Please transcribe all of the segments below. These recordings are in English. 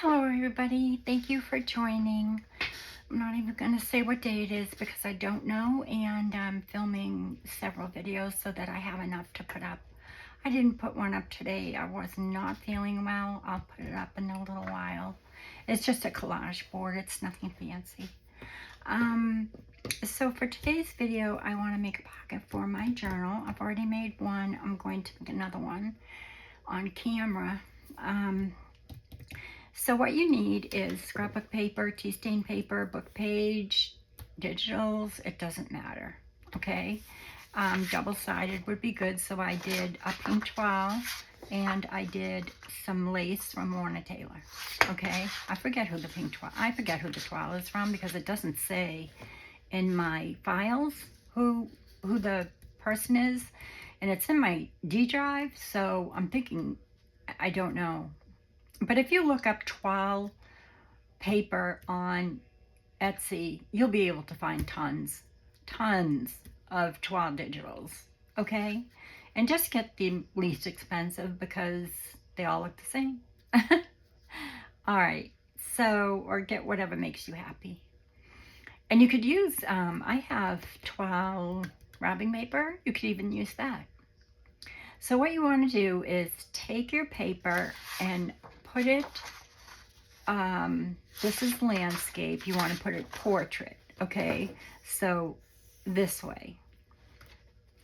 Hello everybody, thank you for joining. I'm not even going to say what day it is because I don't know, and I'm filming several videos so that I have enough to put up. I didn't put one up today. I was not feeling well. I'll put it up in a little while. It's just a collage board. It's nothing fancy. So for today's video, I want to make a pocket for my journal. I've already made one. I'm going to make another one on camera. So what you need is scrapbook paper, tea stain paper, book page, digitals, it doesn't matter, okay? Double-sided would be good, so I did a pink toile and I did some lace from Lorna Taylor, okay? I forget who the toile is from because it doesn't say in my files who the person is, and it's in my D drive, so I'm thinking, I don't know. But if you look up toile paper on Etsy, you'll be able to find tons of toile digitals, okay? And just get the least expensive because they all look the same. All right, so, or get whatever makes you happy. And you could use, I have toile wrapping paper. You could even use that. So what you want to do is take your paper and put it, this is landscape, you want to put it portrait, okay? So this way.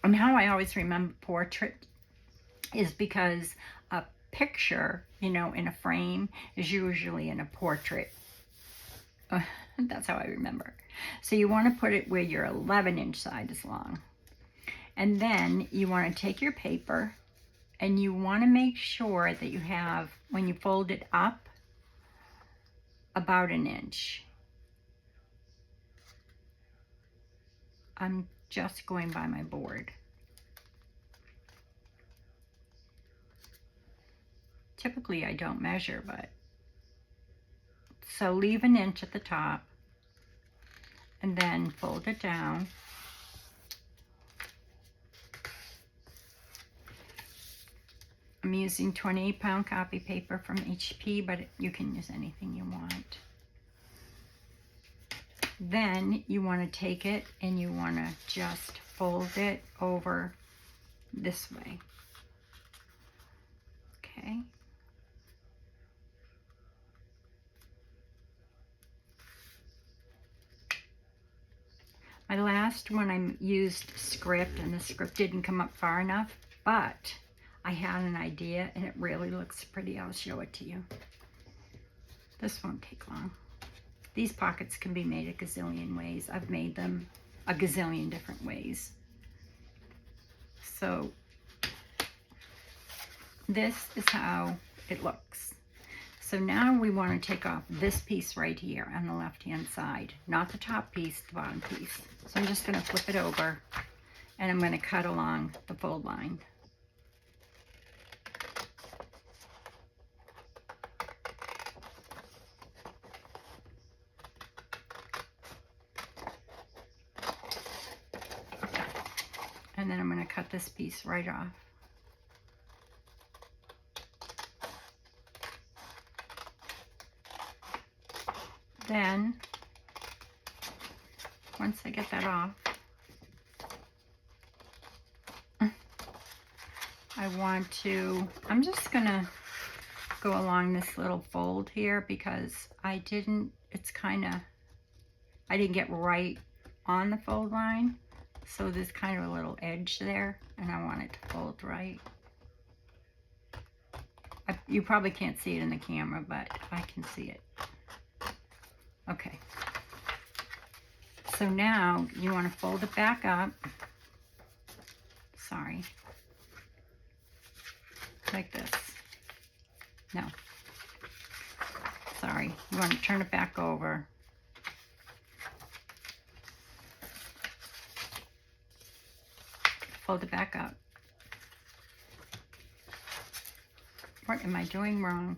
And how I always remember portrait is because a picture, you know, in a frame is usually in a portrait. That's how I remember. So you want to put it where your 11-inch side is long. And then you want to take your paper and you want to make sure that you have, when you fold it up, about 1 inch. I'm just going by my board. Typically I don't measure, but so leave 1 inch at the top and then fold it down. I'm using 28-pound copy paper from HP, but you can use anything you want. Then you want to take it and you want to just fold it over this way. Okay. My last one I used script, and the script didn't come up far enough, but I had an idea and it really looks pretty. I'll show it to you. This won't take long. These pockets can be made a gazillion ways. I've made them a gazillion different ways. So this is how it looks. So now we want to take off this piece right here on the left-hand side, not the top piece, the bottom piece. So I'm just going to flip it over and I'm going to cut along the fold line. And then I'm going to cut this piece right off. Then, once I get that off, I'm just going to go along this little fold here because I didn't get right on the fold line. So there's kind of a little edge there, and I want it to fold right. You probably can't see it in the camera, but I can see it. Okay. So now you want to fold it back up. Sorry. Like this. No. Sorry. You want to turn it back over. Fold it back up. What am I doing wrong?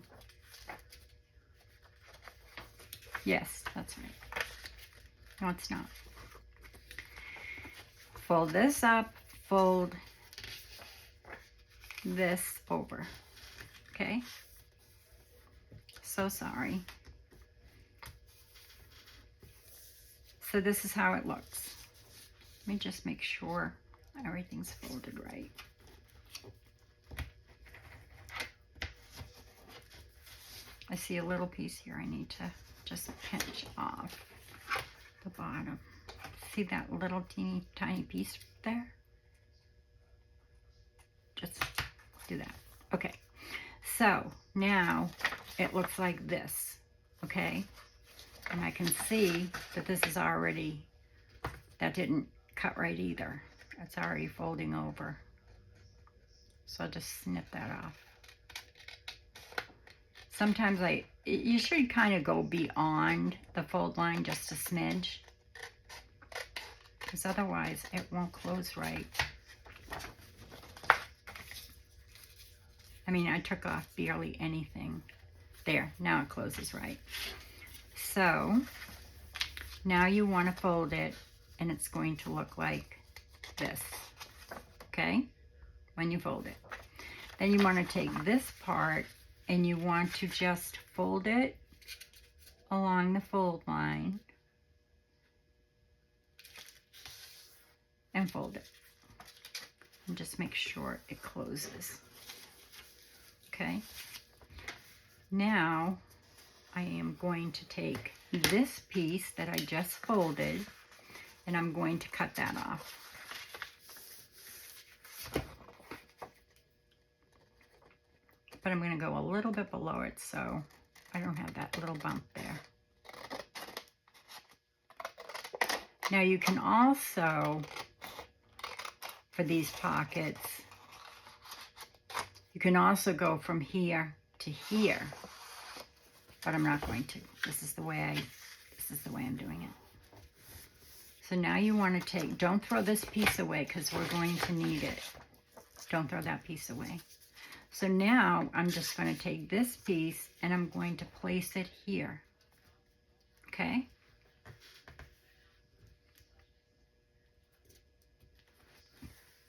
Yes, that's right. No, it's not. Fold this up, fold this over. Okay? So sorry. So this is how it looks. Let me just make sure everything's folded right. I see a little piece here I need to just pinch off the bottom. See that little teeny tiny piece there? Just do that. Okay, so now it looks like this, okay? And I can see that this is already, that didn't cut right either. It's already folding over. So I'll just snip that off. Sometimes you should kind of go beyond the fold line just a smidge, because otherwise it won't close right. I mean, I took off barely anything. There, now it closes right. So now you want to fold it, and it's going to look like this, okay? When you fold it. Then you want to take this part and you want to just fold it along the fold line and fold it. And just make sure it closes. Okay? Now I am going to take this piece that I just folded and I'm going to cut that off. But I'm going to go a little bit below it so I don't have that little bump there. Now you can also, for these pockets, you can also go from here to here, but I'm not going to. This is the way I'm doing it. So now you want to take, don't throw this piece away because we're going to need it. Don't throw that piece away. So now I'm just going to take this piece and I'm going to place it here. Okay?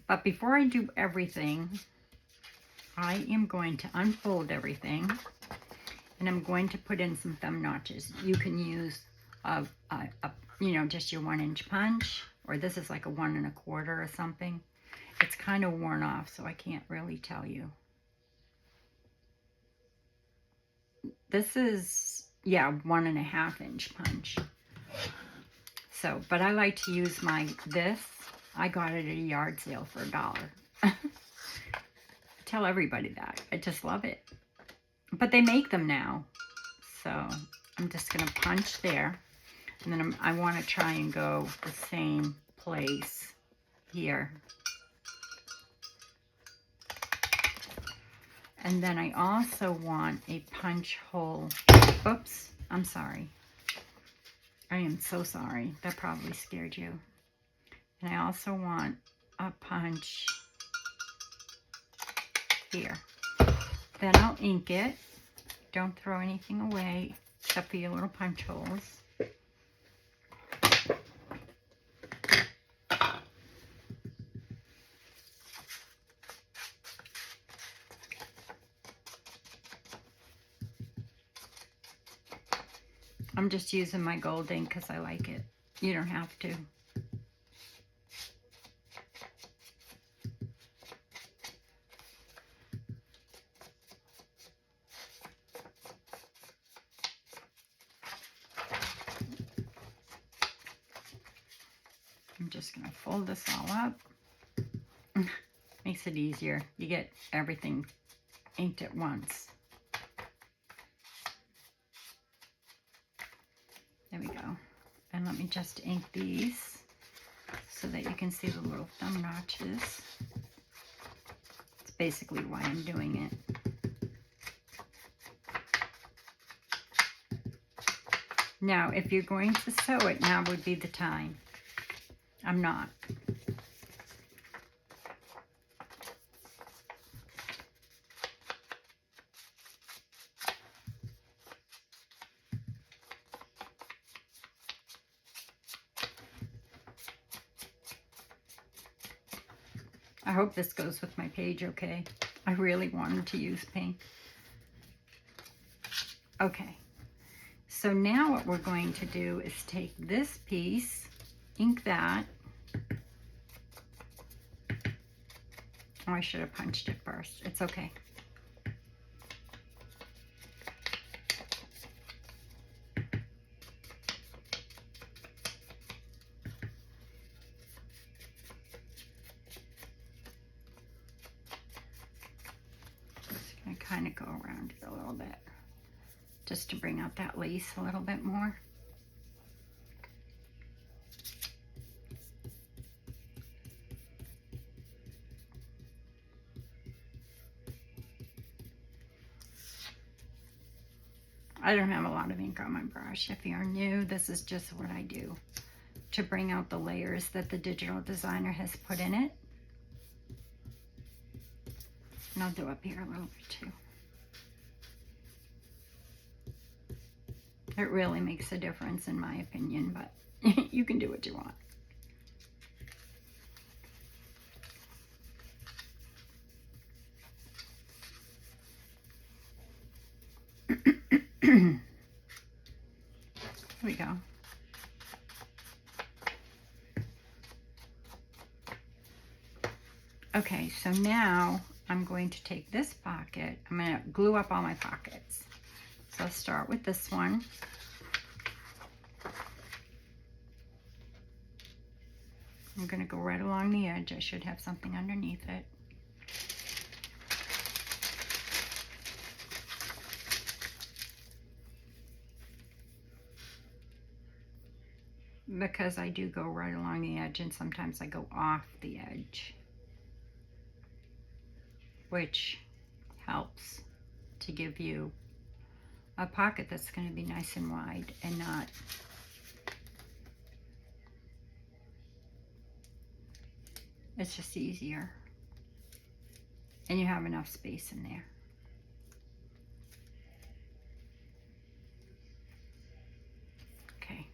But before I do everything, I am going to unfold everything and I'm going to put in some thumb notches. You can use just your 1-inch punch, or this is like a 1 1/4 or something. It's kind of worn off, so I can't really tell you. This is, yeah, 1 1/2-inch punch. So, but I like to use this. I got it at a yard sale for $1. I tell everybody that. I just love it. But they make them now. So I'm just going to punch there. And then I want to try and go the same place here. And then I also want a punch hole. Oops, I'm sorry. I am so sorry. That probably scared you. And I also want a punch here. Then I'll ink it. Don't throw anything away except for your little punch holes. I'm just using my gold ink because I like it. You don't have to. I'm just going to fold this all up. Makes it easier. You get everything inked at once. There we go. And let me just ink these so that you can see the little thumb notches. It's basically why I'm doing it. Now, if you're going to sew it, now would be the time. I'm not. I hope this goes with my page okay. I really wanted to use pink. Okay, so now what we're going to do is take this piece, ink that. Oh, I should have punched it first. It's okay. Just gonna kind of go around it a little bit, just to bring out that lace a little bit more. I don't have a lot of ink on my brush. If you're new, this is just what I do to bring out the layers that the digital designer has put in it. And I'll do up here a little bit too. It really makes a difference in my opinion, but you can do what you want. Here we go. Okay, so now I'm going to take this pocket. I'm going to glue up all my pockets. So I'll start with this one. I'm going to go right along the edge. I should have something underneath it. Because I do go right along the edge and sometimes I go off the edge, which helps to give you a pocket that's going to be nice and wide and not it's just easier, and you have enough space in there. Okay,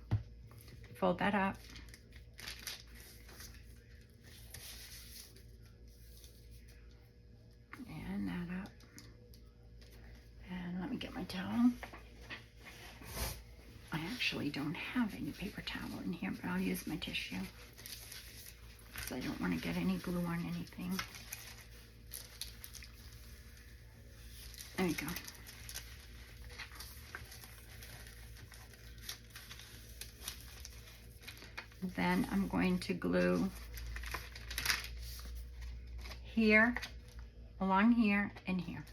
fold that up. And that up. And let me get my towel. I actually don't have any paper towel in here, but I'll use my tissue because I don't want to get any glue on anything. There you go. Then I'm going to glue here, along here, and here.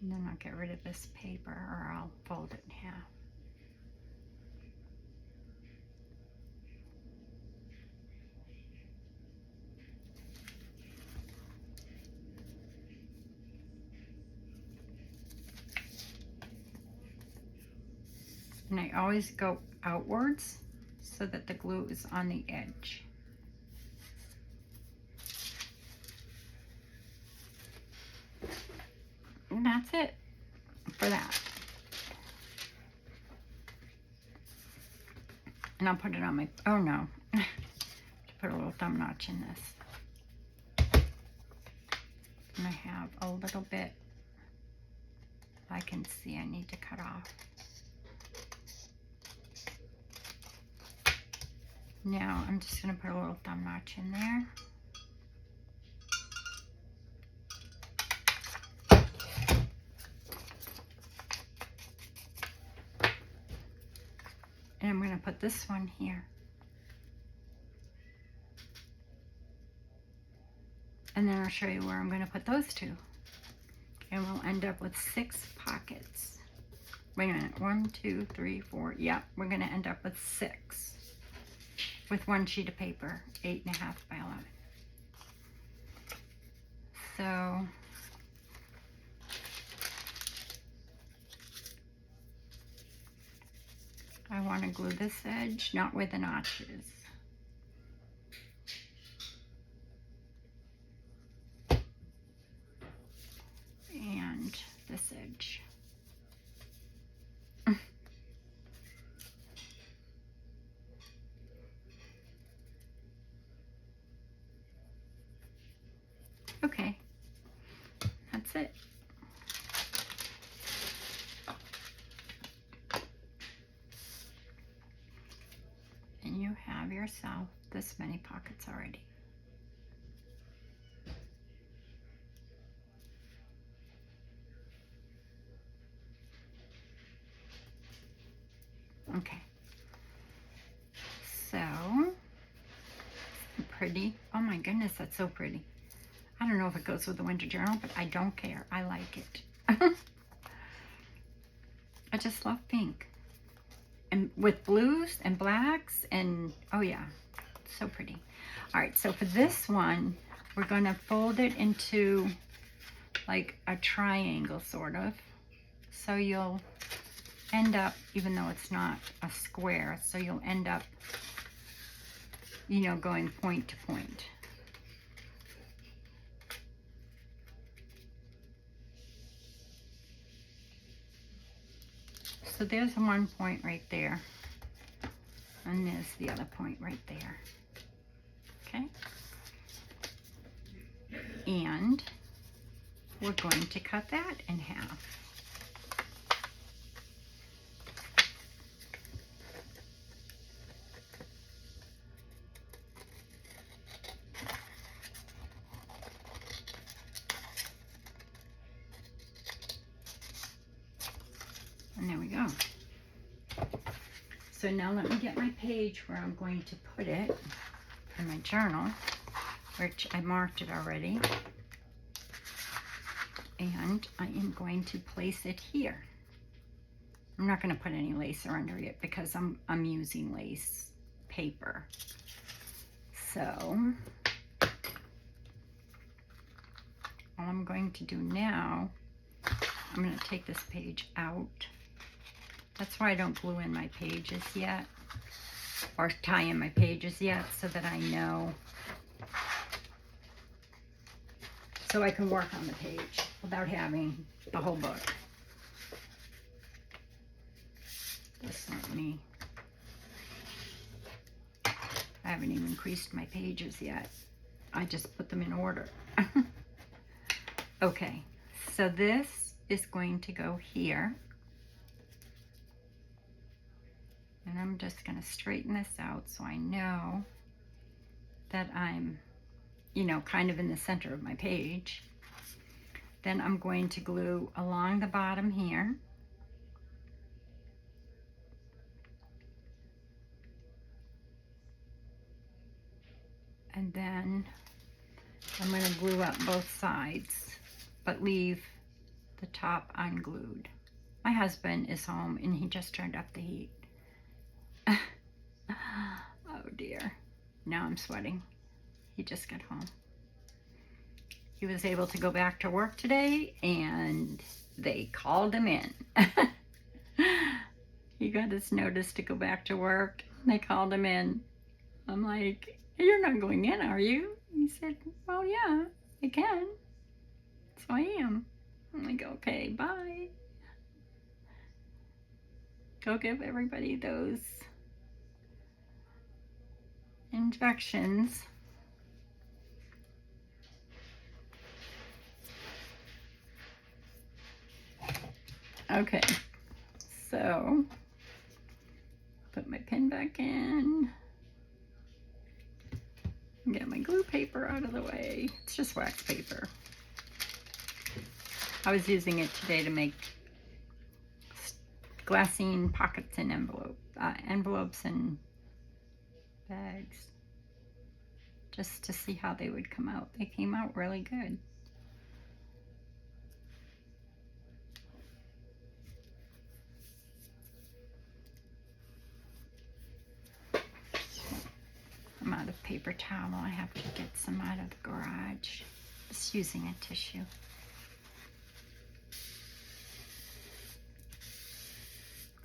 And then I'll get rid of this paper, or I'll fold it in half. And I always go outwards so that the glue is on the edge. And that's it for that. And I'll put it on my, oh no, put a little thumb notch in this. And I have a little bit I can see I need to cut off. Now I'm just going to put a little thumb notch in there. And I'm going to put this one here. And then I'll show you where I'm going to put those two. And we'll end up with 6 pockets. Wait a minute, 1, 2, 3, 4. Yeah, we're going to end up with 6. With one sheet of paper, 8.5 by 11. So I want to glue this edge, not where the notch is. And this edge. Okay, that's it. And you have yourself this many pockets already. Okay. So, pretty. Oh my goodness, that's so pretty. I don't know if it goes with the winter journal, but I don't care. I like it. I just love pink. And with blues and blacks and, oh yeah, so pretty. All right, so for this one, we're gonna fold it into like a triangle sort of. So you'll end up, even though it's not a square, so you'll end up, you know, going point to point. So there's one point right there, and there's the other point right there, okay? And we're going to cut that in half. And there we go. So now let me get my page where I'm going to put it in my journal, which I marked it already. And I am going to place it here. I'm not going to put any lace under it because I'm using lace paper. So all I'm going to do now, I'm going to take this page out. That's why I don't glue in my pages yet, or tie in my pages yet, so that I know, so I can work on the page without having the whole book. Just let me, I haven't even creased my pages yet. I just put them in order. Okay, so this is going to go here. And I'm just going to straighten this out so I know that I'm, you know, kind of in the center of my page. Then I'm going to glue along the bottom here. And then I'm going to glue up both sides, but leave the top unglued. My husband is home and he just turned up the heat. Oh dear. Now I'm sweating. He just got home. He was able to go back to work today and they called him in. He got his notice to go back to work. They called him in. I'm like, you're not going in, are you? He said, well, yeah, I can. So I am. I'm like, okay, bye. Go give everybody those injections. Okay, so put my pen back in. Get my glue paper out of the way. It's just wax paper. I was using it today to make glassine pockets and envelopes and bags, just to see how they would come out. They came out really good. I'm out of paper towel. I have to get some out of the garage. Just using a tissue.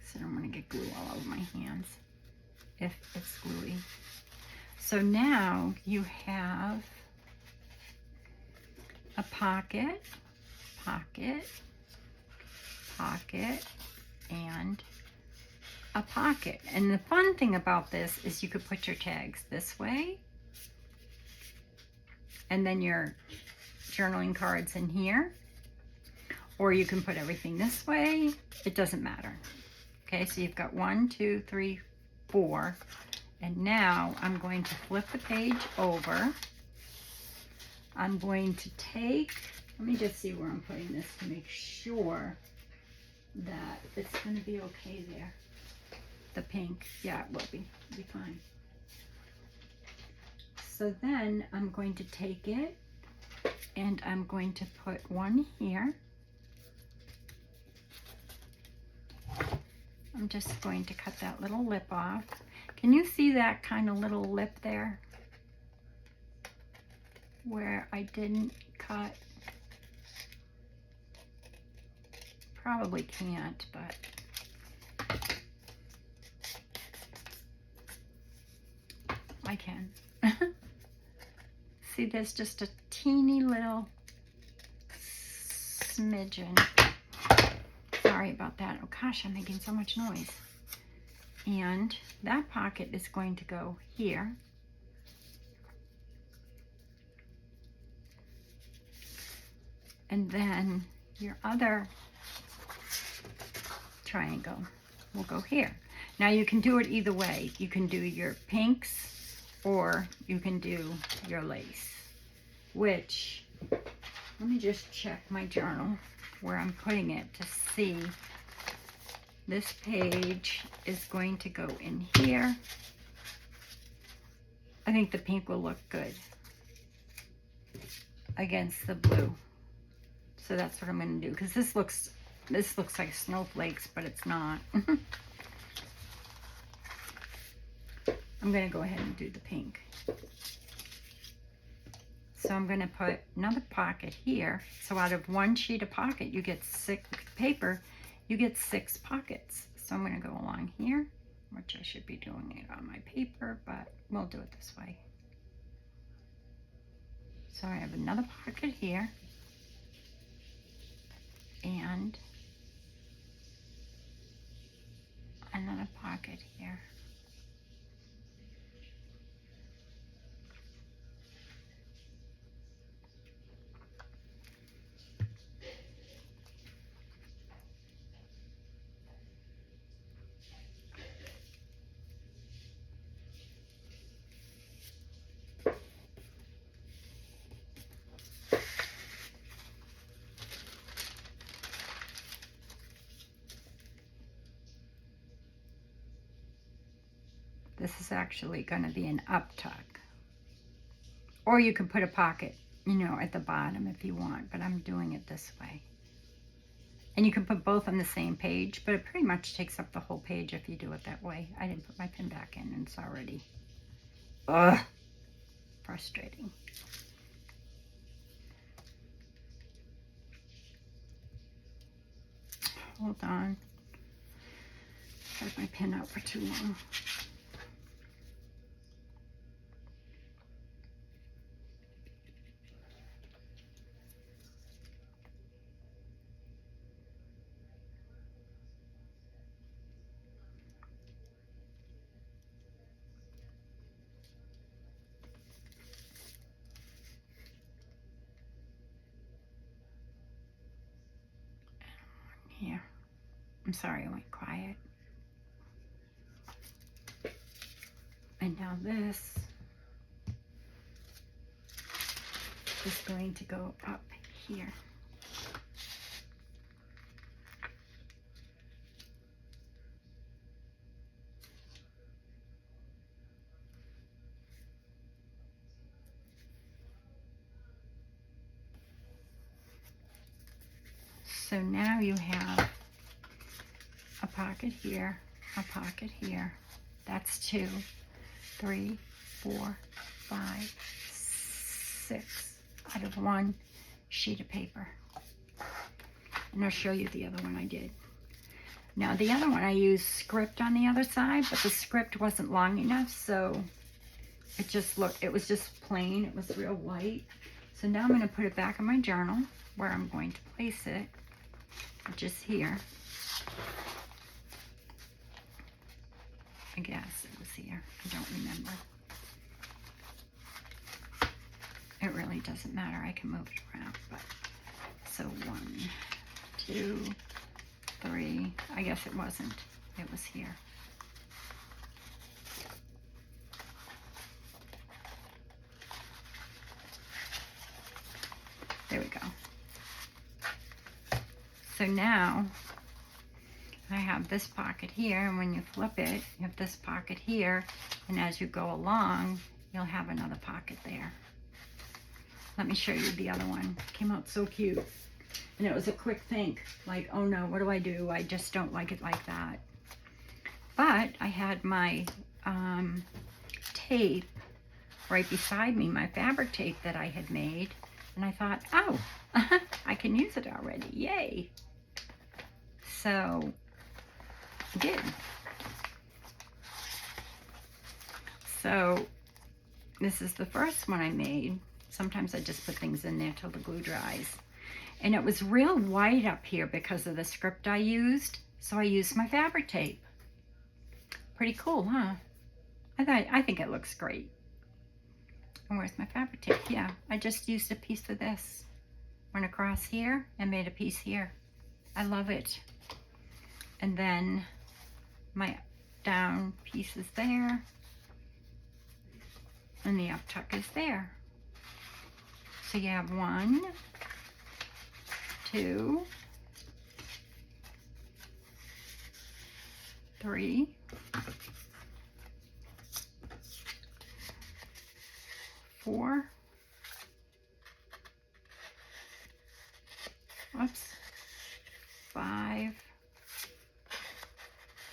So I don't want to get glue all over my hands if it's gluey. So now you have a pocket, pocket, pocket, and a pocket. And the fun thing about this is you could put your tags this way, and then your journaling cards in here, or you can put everything this way. It doesn't matter. Okay, so you've got 1, 2, 3, 4. And now I'm going to flip the page over. I'm going to take, let me just see where I'm putting this to make sure that it's going to be okay there. The pink, yeah, it will be. It'll be fine. So then I'm going to take it and I'm going to put one here. I'm just going to cut that little lip off. Can you see that kind of little lip there where I didn't cut? Probably can't, but I can. See, there's just a teeny little smidgen. Sorry about that. Oh gosh, I'm making so much noise. And that pocket is going to go here. And then your other triangle will go here. Now you can do it either way. You can do your pinks or you can do your lace, which, let me just check my journal where I'm putting it to see. This page is going to go in here. I think the pink will look good against the blue. So that's what I'm going to do, because this looks like snowflakes, but it's not. I'm going to go ahead and do the pink. So I'm going to put another pocket here. So out of one sheet of pocket, you get 6 paper, you get 6 pockets. So I'm going to go along here, which I should be doing it on my paper, but we'll do it this way. So I have another pocket here, and another pocket here. This is actually going to be an up tuck. Or you could put a pocket, you know, at the bottom if you want, but I'm doing it this way. And you can put both on the same page, but it pretty much takes up the whole page if you do it that way. I didn't put my pin back in and it's already, frustrating. Hold on. Had my pin out for too long. Here. I'm sorry I went quiet. And now this is going to go up here. So now you have a pocket here, a pocket here. That's 2, 3, 4, 5, 6 out of one sheet of paper. And I'll show you the other one I did. Now the other one I used script on the other side, but the script wasn't long enough, so it was just plain, it was real white. So now I'm going to put it back in my journal where I'm going to place it, which is here. I guess it was here. I don't remember. It really doesn't matter. I can move it around. But so 1, 2, 3. I guess it wasn't. It was here. There we go. So now I have this pocket here, and when you flip it, you have this pocket here, and as you go along, you'll have another pocket there. Let me show you the other one. It came out so cute. And it was a quick think, like, oh no, what do? I just don't like it like that. But I had my tape right beside me, my fabric tape that I had made, and I thought, oh, I can use it already, yay. So I did. So this is the first one I made. Sometimes I just put things in there till the glue dries. And it was real white up here because of the script I used, so I used my fabric tape. Pretty cool, huh? I think it looks great. And where's my fabric tape? Yeah, I just used a piece of this. Went across here and made a piece here. I love it. And then my down piece is there. And the up tuck is there. So you have 1, 2, 3, 4, oops, 5,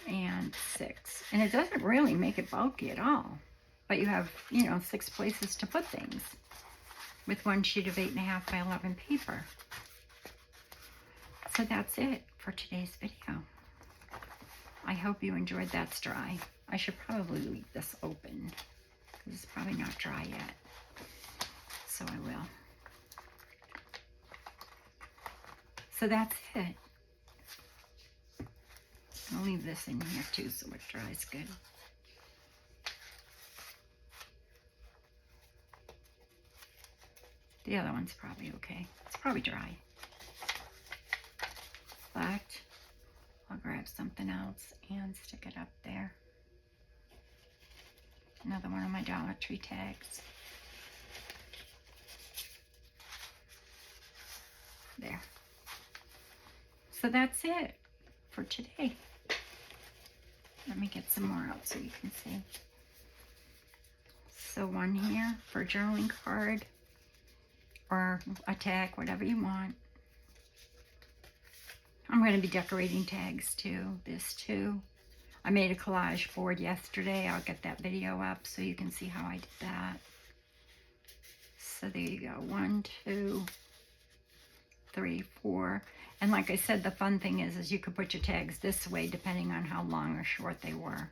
and 6. And it doesn't really make it bulky at all, but you have, 6 places to put things with one sheet of 8.5 by 11 paper. So that's it for today's video. I hope you enjoyed That's Dry. I should probably leave this open because it's probably not dry yet. So I will. So that's it. I'll leave this in here too so it dries good. The other one's probably okay. It's probably dry. But I'll grab something else and stick it up there. Another one of my Dollar Tree tags. There. So that's it for today. Let me get some more out so you can see. So one here for a journaling card or a tag, whatever you want. I'm going to be decorating tags too, this too. I made a collage board yesterday. I'll get that video up so you can see how I did that. So there you go, 1, 2, 3, 4. And like I said, the fun thing is you could put your tags this way depending on how long or short they were.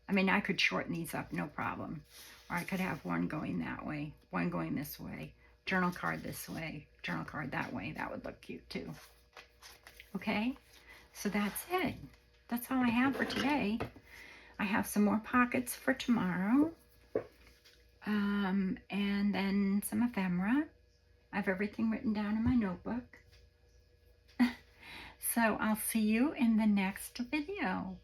I mean, I could shorten these up, no problem. Or I could have one going that way, one going this way, journal card this way, journal card that way. That would look cute too. Okay, so that's it. That's all I have for today. I have some more pockets for tomorrow. And then some ephemera. I have everything written down in my notebook. So I'll see you in the next video.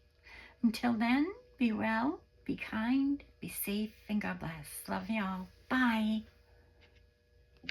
Until then, be well, be kind, be safe, and God bless. Love y'all. Bye.